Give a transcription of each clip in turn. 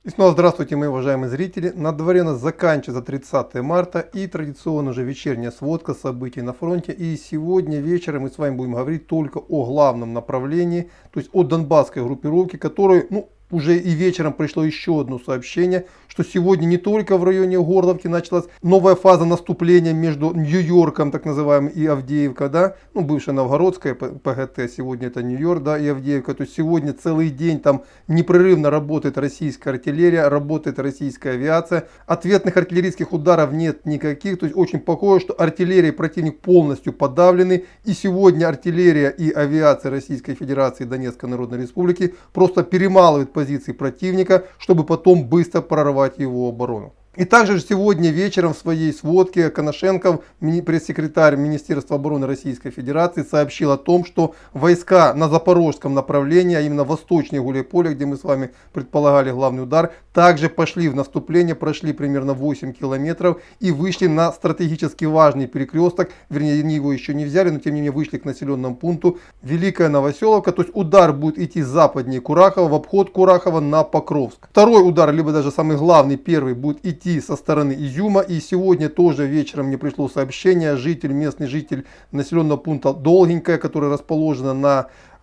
И снова здравствуйте, мои уважаемые зрители. На дворе у нас заканчивается 30 марта и традиционно уже вечерняя сводка событий на фронте. И сегодня вечером мы с вами будем говорить только о главном направлении, то есть о донбасской группировке, которую, уже и вечером пришло еще одно сообщение, что сегодня не только в районе Горловки началась новая фаза наступления между Нью-Йорком, так называемым, и Авдеевка, да, бывшая Новгородская ПГТ, сегодня это Нью-Йорк, да, и Авдеевка, то есть сегодня целый день там непрерывно работает российская артиллерия, работает российская авиация, ответных артиллерийских ударов нет никаких, то есть очень похоже, что артиллерия и противник полностью подавлены, и сегодня артиллерия и авиация Российской Федерации и Донецкой Народной Республики просто перемалывают позиции противника, чтобы потом быстро прорвать его оборону. И также сегодня вечером в своей сводке Коношенков, пресс-секретарь Министерства обороны Российской Федерации, сообщил о том, что войска на запорожском направлении, а именно восточнее Гуляйполя, где мы с вами предполагали главный удар, также пошли в наступление, прошли примерно 8 километров и вышли на стратегически важный перекресток, вернее, они его еще не взяли, но тем не менее вышли к населенному пункту Великая Новоселовка, то есть удар будет идти западнее Курахова, в обход Курахова на Покровск. Второй удар, либо даже самый главный, первый, будет идти со стороны Изюма, и сегодня тоже вечером мне пришло сообщение, местный житель населенного пункта Долгенькая, который расположен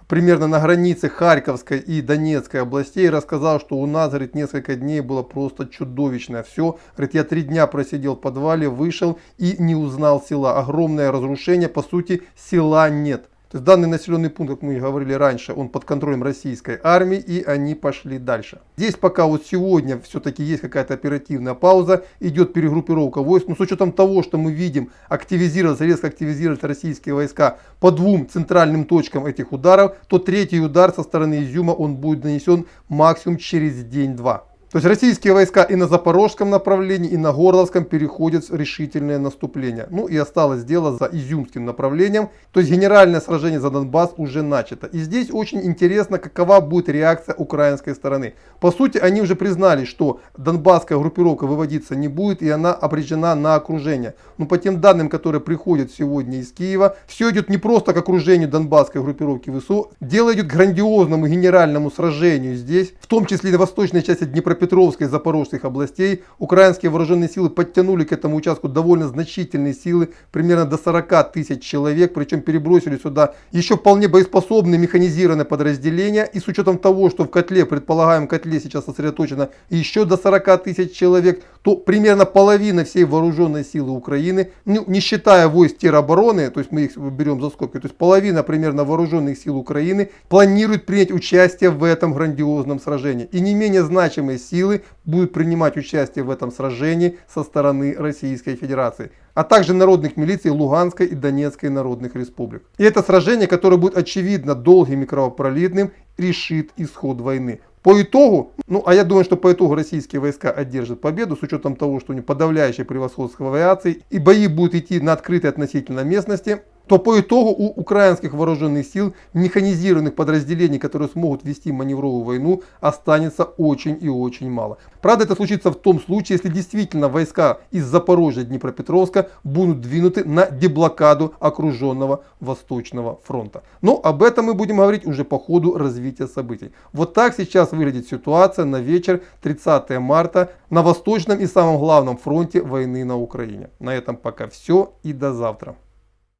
примерно на границе Харьковской и Донецкой областей, рассказал, что у нас, говорит, несколько дней было просто чудовищное все. Говорит, я 3 дня просидел в подвале, вышел и не узнал села. Огромное разрушение, по сути, села нет. То есть данный населенный пункт, как мы и говорили раньше, он под контролем российской армии, и они пошли дальше. Здесь пока вот сегодня все-таки есть какая-то оперативная пауза, идет перегруппировка войск, но с учетом того, что мы видим, резко активизировались российские войска по 2 центральным точкам этих ударов, то 3-й удар со стороны Изюма, он будет нанесен максимум через день-два. То есть российские войска и на запорожском направлении, и на Горловском переходят в решительное наступление. И осталось дело за изюмским направлением. То есть генеральное сражение за Донбасс уже начато. И здесь очень интересно, какова будет реакция украинской стороны. По сути, они уже признали, что донбасская группировка выводиться не будет, и она обречена на окружение. Но по тем данным, которые приходят сегодня из Киева, все идет не просто к окружению донбасской группировки ВСУ. Дело идет к грандиозному генеральному сражению здесь, в том числе и на восточной части Днепропетровской и Запорожских областей. Украинские вооруженные силы подтянули к этому участку довольно значительные силы, примерно до 40 тысяч человек, причем перебросили сюда еще вполне боеспособные механизированные подразделения, и с учетом того, что в предполагаемом котле сейчас сосредоточено еще до 40 тысяч человек, то примерно половина всей вооруженной силы Украины, не считая войск теробороны, то есть мы их берем за скобки, то есть половина примерно вооруженных сил Украины планирует принять участие в этом грандиозном сражении. И не менее значимые силы будут принимать участие в этом сражении со стороны Российской Федерации, а также народных милиций Луганской и Донецкой народных республик. И это сражение, которое будет очевидно долгим и кровопролитным, решит исход войны. По итогу, я думаю, что по итогу российские войска одержат победу, с учетом того, что у них подавляющее превосходство в авиации, и бои будут идти на открытой относительно местности, то по итогу у украинских вооруженных сил, механизированных подразделений, которые смогут вести маневровую войну, останется очень и очень мало. Правда, это случится в том случае, если действительно войска из Запорожья, Днепропетровска будут двинуты на деблокаду окруженного Восточного фронта. Но об этом мы будем говорить уже по ходу развития событий. Вот так сейчас выглядит ситуация на вечер 30 марта на Восточном и самом главном фронте войны на Украине. На этом пока все, и до завтра.